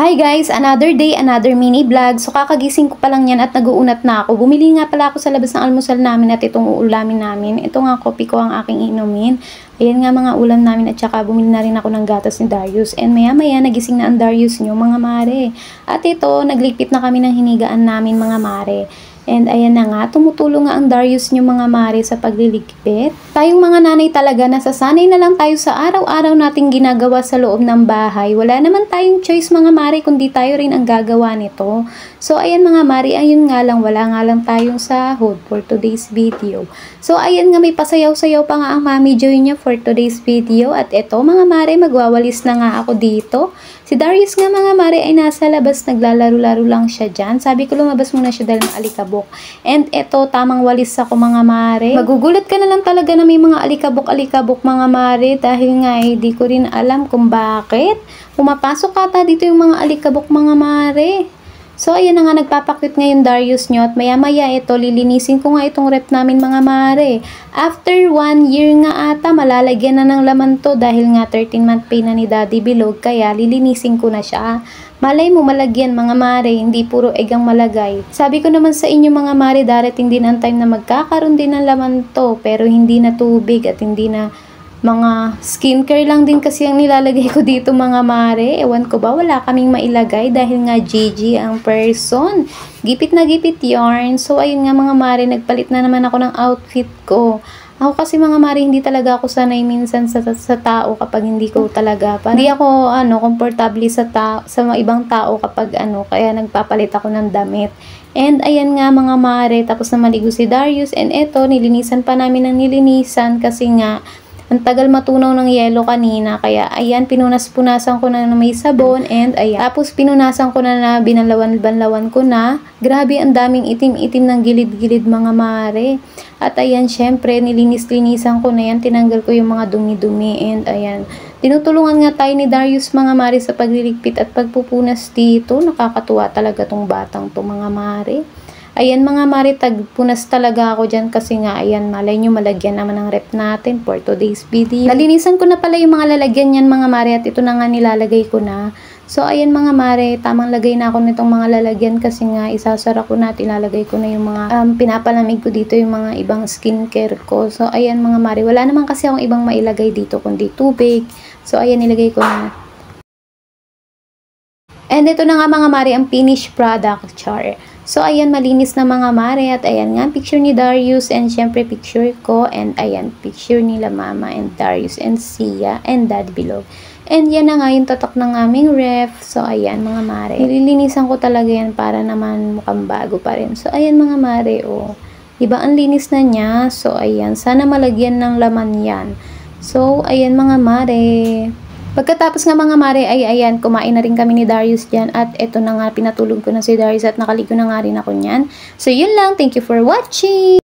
Hi guys! Another day, another mini vlog. So kakagising ko pa lang yan at nag-uunat na ako. Bumili nga pala ako sa labas ng almusal namin at itong uulamin namin. Ito nga kopi ko ang aking inumin. Ayan nga mga ulam namin at saka bumili na rin ako ng gatas ni Darius. And maya maya nagising na ang Darius nyo mga mare. At ito, nagligpit na kami ng hinigaan namin mga mare. And ayan na nga, tumutulong nga ang Darius nyo mga mare sa pagliligpit. Tayong mga nanay talaga, nasasanay na lang tayo sa araw-araw nating ginagawa sa loob ng bahay. Wala naman tayong choice mga mare, kundi tayo rin ang gagawa nito. So ayan mga mare, ayun nga lang, wala nga lang tayong sahod for today's video. So ayan nga, may pasayaw-sayaw pa nga ang Mami Joy niya for today's video. At eto mga mare, magwawalis na nga ako dito. Si Darius nga mga mare ay nasa labas, naglalaro-laro lang siya dyan. Sabi ko lumabas muna siya dahil maalikabok. And eto, tamang walis ako mga mare. Magugulat ka na lang talaga na may mga alikabok-alikabok mga mare dahil nga di ko rin alam kung bakit. Pumapasok ata dito yung mga alikabok mga mare. So ayan na nga, nagpapakit ngayon Darius nyo at maya maya ito, lilinisin ko nga itong rep namin mga mare. After 1 year nga ata, malalagyan na ng laman to dahil nga 13-month pay na ni Daddy Bilog, kaya lilinisin ko na siya. Malay mo malagyan mga mare, hindi puro egang malagay. Sabi ko naman sa inyo mga mare, darating din ang time na magkakaroon din ng laman to, pero hindi na tubig at hindi na mga skincare lang din kasi ang nilalagay ko dito mga mare. Ewan ko ba, wala kaming mailagay dahil nga GG ang person. Gipit na gipit yarn. So ayun nga mga mare, nagpalit na naman ako ng outfit ko. Ako kasi mga mare, hindi talaga ako sanay minsan sa tao kapag hindi ko talaga. Hindi ako komportable sa mga ibang tao kapag kaya nagpapalit ako ng damit. And ayan nga mga mare, tapos na maligo si Darius. And eto, nilinisan pa namin ng nilinisan kasi nga ang tagal matunaw ng yelo kanina, kaya ayan, pinunas-punasan ko na may sabon, and ayan, tapos pinunasan ko na binalawan-banlawan ko na. Grabe, ang daming itim-itim ng gilid-gilid mga mare. At ayan, syempre, nilinis-linisan ko na yan, tinanggal ko yung mga dumi-dumi, and ayan, tinutulungan nga tayo ni Darius mga mare sa pagliligpit at pagpupunas dito. Nakakatuwa talaga tong batang to mga mare. Ayan mga mare, tagpunas talaga ako dyan kasi nga, ayan, malay nyo malagyan naman ng rep natin for today's video. Nalinisan ko na pala yung mga lalagyan yan mga mare at ito na nga nilalagay ko na. So ayan mga mare, tamang lagay na ako nitong mga lalagyan kasi nga isasara ko na, ilalagay ko na yung mga pinapalamig ko dito, yung mga ibang skincare ko. So ayan mga mare, wala naman kasi akong ibang mailagay dito kundi tubig. So ayan, nilagay ko na. And ito na nga mga mare, ang finished product, char. So, ayan, malinis na mga mare. At ayan nga, picture ni Darius and syempre picture ko. And ayan, picture nila Mama and Darius and Sia and Dad Bilog. And yan na nga yung tatak ng aming ref. So, ayan mga mare. Nililinisan ko talaga yan para naman mukhang bago pa rin. So, ayan mga mare, oh. Diba, ang linis na niya. So, ayan, sana malagyan ng laman yan. So, ayan mga mare. Pagkatapos nga mga mare ay ayan, kumain na rin kami ni Darius dyan at eto na nga, pinatulog ko na si Darius at nakaligo na nga rin ako niyan. So yun lang, thank you for watching!